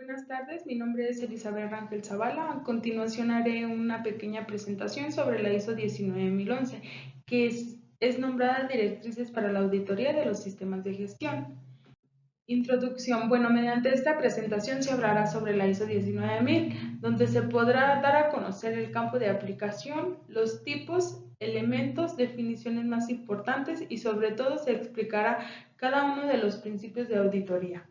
Buenas tardes, mi nombre es Elizabeth Rangel Zavala. A continuación haré una pequeña presentación sobre la ISO 19011, que es nombrada Directrices para la Auditoría de los Sistemas de Gestión. Introducción. Bueno, mediante esta presentación se hablará sobre la ISO 19000, donde se podrá dar a conocer el campo de aplicación, los tipos, elementos, definiciones más importantes y sobre todo se explicará cada uno de los principios de auditoría.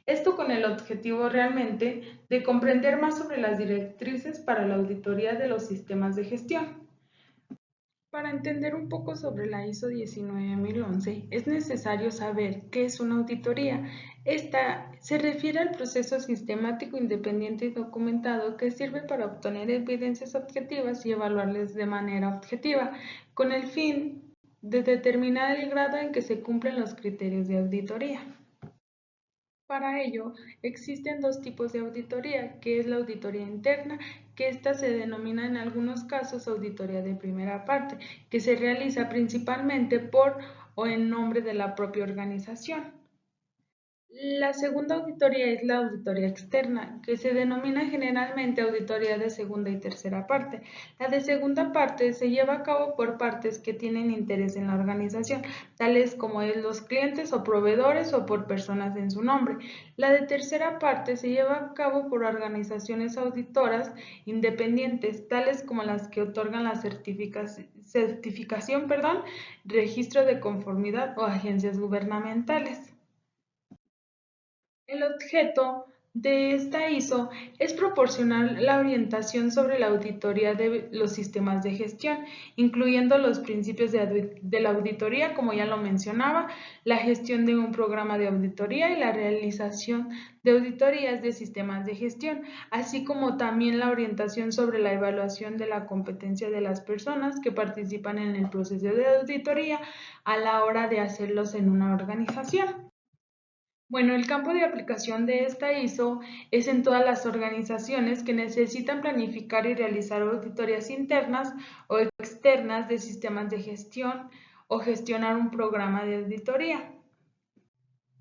Esto con el objetivo realmente de comprender más sobre las directrices para la auditoría de los sistemas de gestión. Para entender un poco sobre la ISO 19011, es necesario saber qué es una auditoría. Esta se refiere al proceso sistemático, independiente y documentado que sirve para obtener evidencias objetivas y evaluarlas de manera objetiva, con el fin de determinar el grado en que se cumplen los criterios de auditoría. Para ello, existen dos tipos de auditoría, que es la auditoría interna, que ésta se denomina en algunos casos auditoría de primera parte, que se realiza principalmente por o en nombre de la propia organización. La segunda auditoría es la auditoría externa, que se denomina generalmente auditoría de segunda y tercera parte. La de segunda parte se lleva a cabo por partes que tienen interés en la organización, tales como los clientes o proveedores o por personas en su nombre. La de tercera parte se lleva a cabo por organizaciones auditoras independientes, tales como las que otorgan la certificación, registro de conformidad o agencias gubernamentales. El objeto de esta ISO es proporcionar la orientación sobre la auditoría de los sistemas de gestión, incluyendo los principios de la auditoría, como ya lo mencionaba, la gestión de un programa de auditoría y la realización de auditorías de sistemas de gestión, así como también la orientación sobre la evaluación de la competencia de las personas que participan en el proceso de auditoría a la hora de hacerlos en una organización. Bueno, el campo de aplicación de esta ISO es en todas las organizaciones que necesitan planificar y realizar auditorías internas o externas de sistemas de gestión o gestionar un programa de auditoría.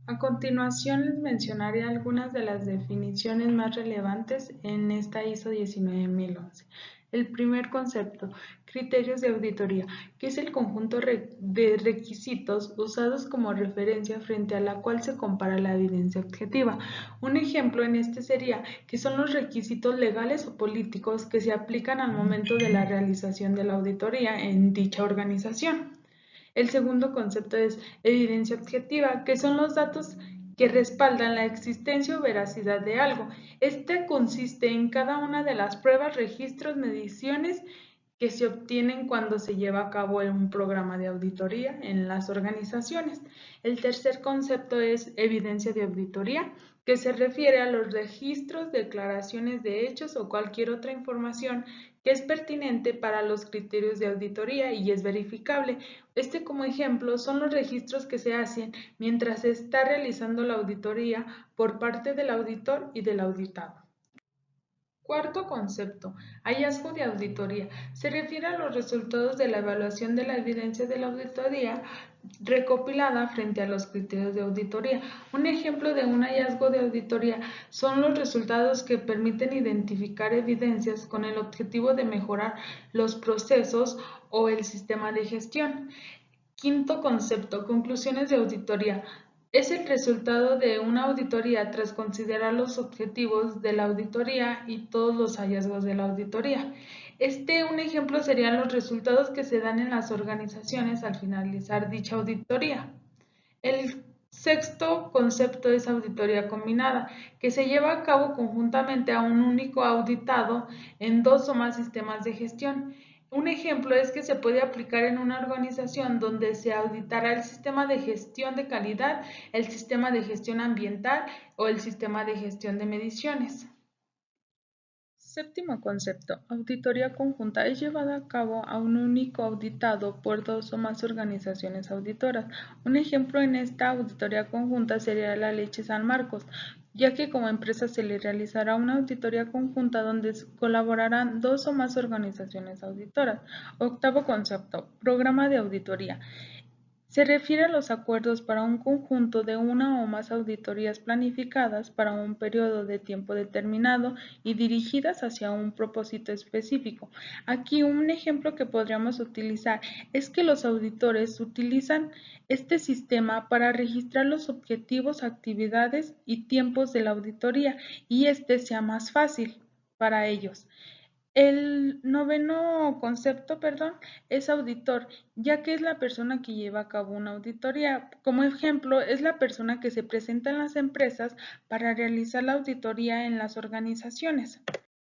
A continuación les mencionaré algunas de las definiciones más relevantes en esta ISO 19011. El primer concepto, criterios de auditoría, que es el conjunto de requisitos usados como referencia frente a la cual se compara la evidencia objetiva. Un ejemplo en este sería que son los requisitos legales o políticos que se aplican al momento de la realización de la auditoría en dicha organización. El segundo concepto es evidencia objetiva, que son los datos que respaldan la existencia o veracidad de algo. Este consiste en cada una de las pruebas, registros, mediciones que se obtienen cuando se lleva a cabo un programa de auditoría en las organizaciones. El tercer concepto es evidencia de auditoría, que se refiere a los registros, declaraciones de hechos o cualquier otra información que es pertinente para los criterios de auditoría y es verificable. Este como ejemplo son los registros que se hacen mientras se está realizando la auditoría por parte del auditor y del auditado. Cuarto concepto, hallazgo de auditoría. Se refiere a los resultados de la evaluación de la evidencia de la auditoría recopilada frente a los criterios de auditoría. Un ejemplo de un hallazgo de auditoría son los resultados que permiten identificar evidencias con el objetivo de mejorar los procesos o el sistema de gestión. Quinto concepto, conclusiones de auditoría. Es el resultado de una auditoría tras considerar los objetivos de la auditoría y todos los hallazgos de la auditoría. Un ejemplo serían los resultados que se dan en las organizaciones al finalizar dicha auditoría. El sexto concepto es auditoría combinada, que se lleva a cabo conjuntamente a un único auditado en dos o más sistemas de gestión. Un ejemplo es que se puede aplicar en una organización donde se auditará el sistema de gestión de calidad, el sistema de gestión ambiental o el sistema de gestión de mediciones. Séptimo concepto, auditoría conjunta, es llevada a cabo a un único auditado por dos o más organizaciones auditoras. Un ejemplo en esta auditoría conjunta sería la Leche San Marcos, ya que como empresa se le realizará una auditoría conjunta donde colaborarán dos o más organizaciones auditoras. Octavo concepto, programa de auditoría. Se refiere a los acuerdos para un conjunto de una o más auditorías planificadas para un periodo de tiempo determinado y dirigidas hacia un propósito específico. Aquí un ejemplo que podríamos utilizar es que los auditores utilizan este sistema para registrar los objetivos, actividades y tiempos de la auditoría y este sea más fácil para ellos. El noveno concepto, perdón, es auditor, ya que es la persona que lleva a cabo una auditoría. Como ejemplo, es la persona que se presenta en las empresas para realizar la auditoría en las organizaciones.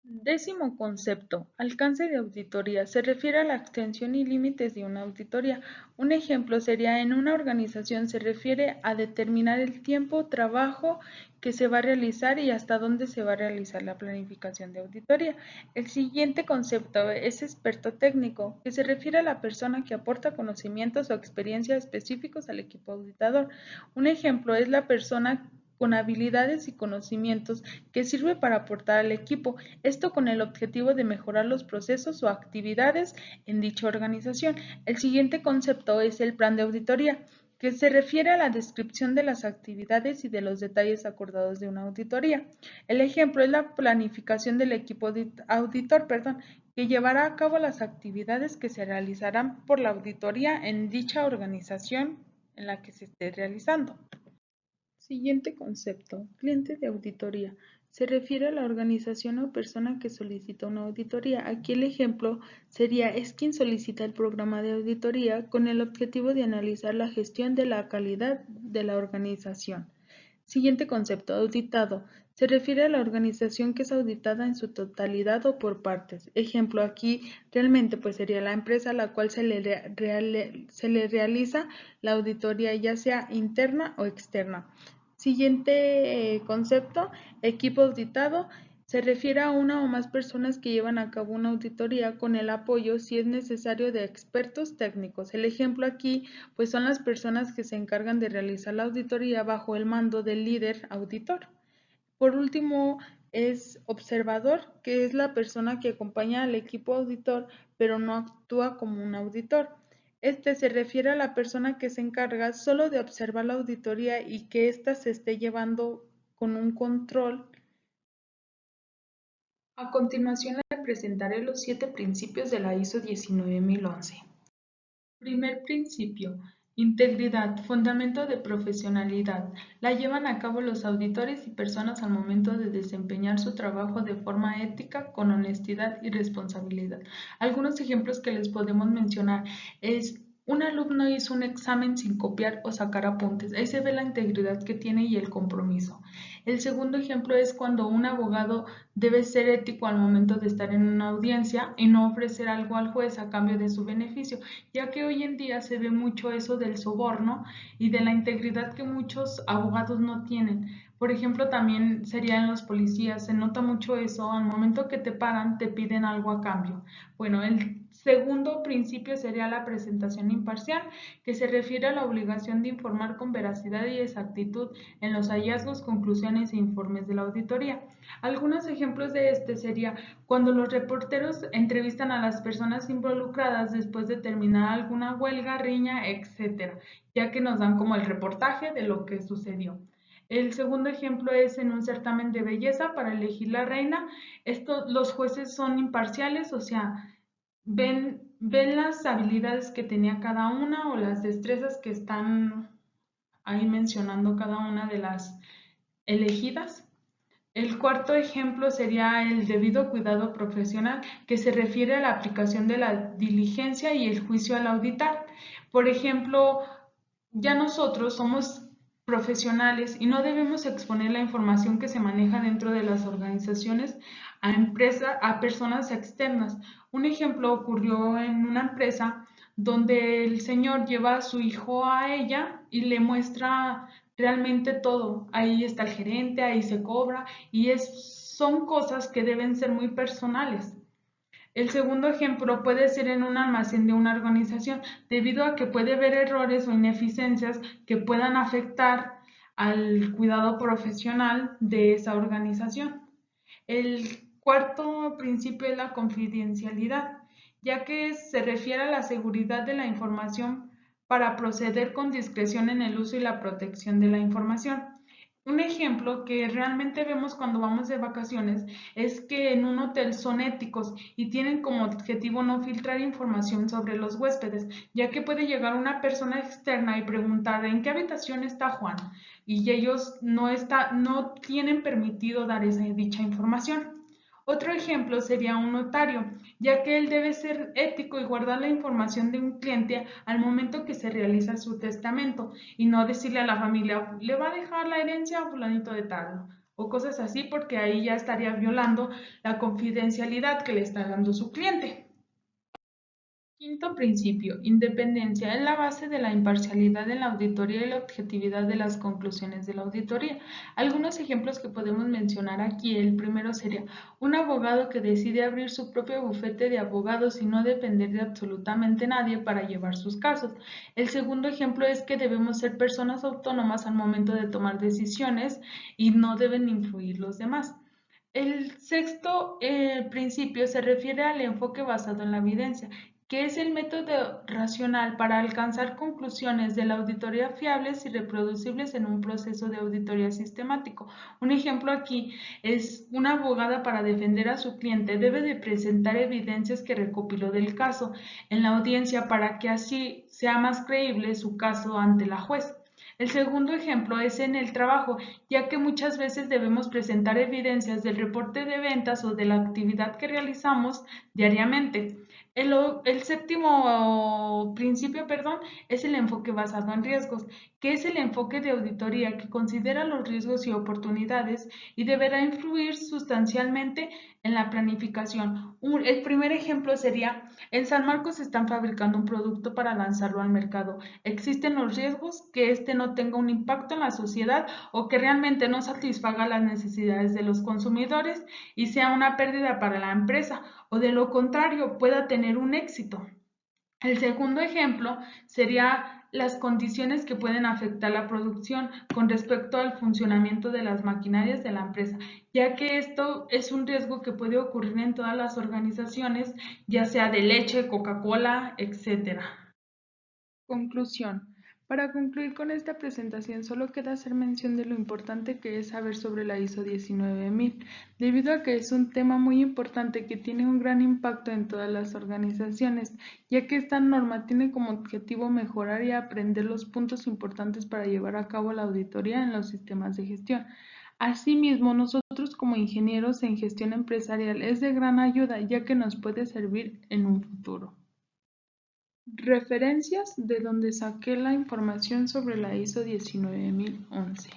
Décimo concepto, alcance de auditoría. Se refiere a la extensión y límites de una auditoría. Un ejemplo sería en una organización se refiere a determinar el tiempo, trabajo que se va a realizar y hasta dónde se va a realizar la planificación de auditoría. El siguiente concepto es experto técnico, que se refiere a la persona que aporta conocimientos o experiencia específicos al equipo auditador. Un ejemplo es la persona con habilidades y conocimientos que sirve para aportar al equipo, esto con el objetivo de mejorar los procesos o actividades en dicha organización. El siguiente concepto es el plan de auditoría, que se refiere a la descripción de las actividades y de los detalles acordados de una auditoría. El ejemplo es la planificación del equipo auditor, que llevará a cabo las actividades que se realizarán por la auditoría en dicha organización en la que se esté realizando. Siguiente concepto, cliente de auditoría. Se refiere a la organización o persona que solicita una auditoría. Aquí el ejemplo sería es quien solicita el programa de auditoría con el objetivo de analizar la gestión de la calidad de la organización. Siguiente concepto, auditado. Se refiere a la organización que es auditada en su totalidad o por partes. Ejemplo, aquí realmente pues sería la empresa a la cual se le realiza la auditoría ya sea interna o externa. Siguiente concepto, equipo auditado. Se refiere a una o más personas que llevan a cabo una auditoría con el apoyo, si es necesario, de expertos técnicos. El ejemplo aquí, pues son las personas que se encargan de realizar la auditoría bajo el mando del líder auditor. Por último, es observador, que es la persona que acompaña al equipo auditor, pero no actúa como un auditor. Este se refiere a la persona que se encarga solo de observar la auditoría y que ésta se esté llevando con un control. A continuación le presentaré los 7 principios de la ISO 19011. Primer principio, integridad, fundamento de profesionalidad. La llevan a cabo los auditores y personas al momento de desempeñar su trabajo de forma ética, con honestidad y responsabilidad. Algunos ejemplos que les podemos mencionar es un alumno hizo un examen sin copiar o sacar apuntes. Ahí se ve la integridad que tiene y el compromiso. El segundo ejemplo es cuando un abogado debe ser ético al momento de estar en una audiencia y no ofrecer algo al juez a cambio de su beneficio, ya que hoy en día se ve mucho eso del soborno y de la integridad que muchos abogados no tienen. Por ejemplo, también serían los policías, se nota mucho eso, al momento que te paran te piden algo a cambio. Bueno, el segundo principio sería la presentación imparcial, que se refiere a la obligación de informar con veracidad y exactitud en los hallazgos, conclusiones e informes de la auditoría. Algunos ejemplos de este sería cuando los reporteros entrevistan a las personas involucradas después de terminar alguna huelga, riña, etcétera, ya que nos dan como el reportaje de lo que sucedió. El segundo ejemplo es en un certamen de belleza para elegir la reina. Los jueces son imparciales, o sea, ven las habilidades que tenía cada una o las destrezas que están ahí mencionando cada una de las elegidas. El cuarto ejemplo sería el debido cuidado profesional, que se refiere a la aplicación de la diligencia y el juicio al auditar. Por ejemplo, ya nosotros somos profesionales y no debemos exponer la información que se maneja dentro de las organizaciones a personas externas. Un ejemplo ocurrió en una empresa donde el señor lleva a su hijo a ella y le muestra realmente todo. Ahí está el gerente, ahí se cobra y son cosas que deben ser muy personales. El segundo ejemplo puede ser en un almacén de una organización, debido a que puede haber errores o ineficiencias que puedan afectar al cuidado profesional de esa organización. El cuarto principio es la confidencialidad, ya que se refiere a la seguridad de la información para proceder con discreción en el uso y la protección de la información. Un ejemplo que realmente vemos cuando vamos de vacaciones es que en un hotel son éticos y tienen como objetivo no filtrar información sobre los huéspedes, ya que puede llegar una persona externa y preguntar ¿en qué habitación está Juan? Y ellos no tienen permitido dar dicha información. Otro ejemplo sería un notario, ya que él debe ser ético y guardar la información de un cliente al momento que se realiza su testamento y no decirle a la familia, le va a dejar la herencia a fulanito de tal o cosas así, porque ahí ya estaría violando la confidencialidad que le está dando su cliente. Quinto principio, independencia, es la base de la imparcialidad en la auditoría y la objetividad de las conclusiones de la auditoría. Algunos ejemplos que podemos mencionar aquí, el primero sería un abogado que decide abrir su propio bufete de abogados y no depender de absolutamente nadie para llevar sus casos. El segundo ejemplo es que debemos ser personas autónomas al momento de tomar decisiones y no deben influir los demás. El sexto principio se refiere al enfoque basado en la evidencia, que es el método racional para alcanzar conclusiones de la auditoría fiables y reproducibles en un proceso de auditoría sistemático. Un ejemplo aquí es una abogada para defender a su cliente debe de presentar evidencias que recopiló del caso en la audiencia para que así sea más creíble su caso ante la juez. El segundo ejemplo es en el trabajo, ya que muchas veces debemos presentar evidencias del reporte de ventas o de la actividad que realizamos diariamente. El séptimo principio, perdón, es el enfoque basado en riesgos, que es el enfoque de auditoría que considera los riesgos y oportunidades y deberá influir sustancialmente en la planificación. El primer ejemplo sería, en San Marcos están fabricando un producto para lanzarlo al mercado. Existen los riesgos que este no tenga un impacto en la sociedad o que realmente no satisfaga las necesidades de los consumidores y sea una pérdida para la empresa o de lo contrario pueda tener un éxito. El segundo ejemplo sería las condiciones que pueden afectar la producción con respecto al funcionamiento de las maquinarias de la empresa, ya que esto es un riesgo que puede ocurrir en todas las organizaciones, ya sea de leche, Coca-Cola, etc. Conclusión. Para concluir con esta presentación, solo queda hacer mención de lo importante que es saber sobre la ISO 19000, debido a que es un tema muy importante que tiene un gran impacto en todas las organizaciones, ya que esta norma tiene como objetivo mejorar y aprender los puntos importantes para llevar a cabo la auditoría en los sistemas de gestión. Asimismo, nosotros como ingenieros en gestión empresarial es de gran ayuda, ya que nos puede servir en un futuro. Referencias de donde saqué la información sobre la ISO 19011.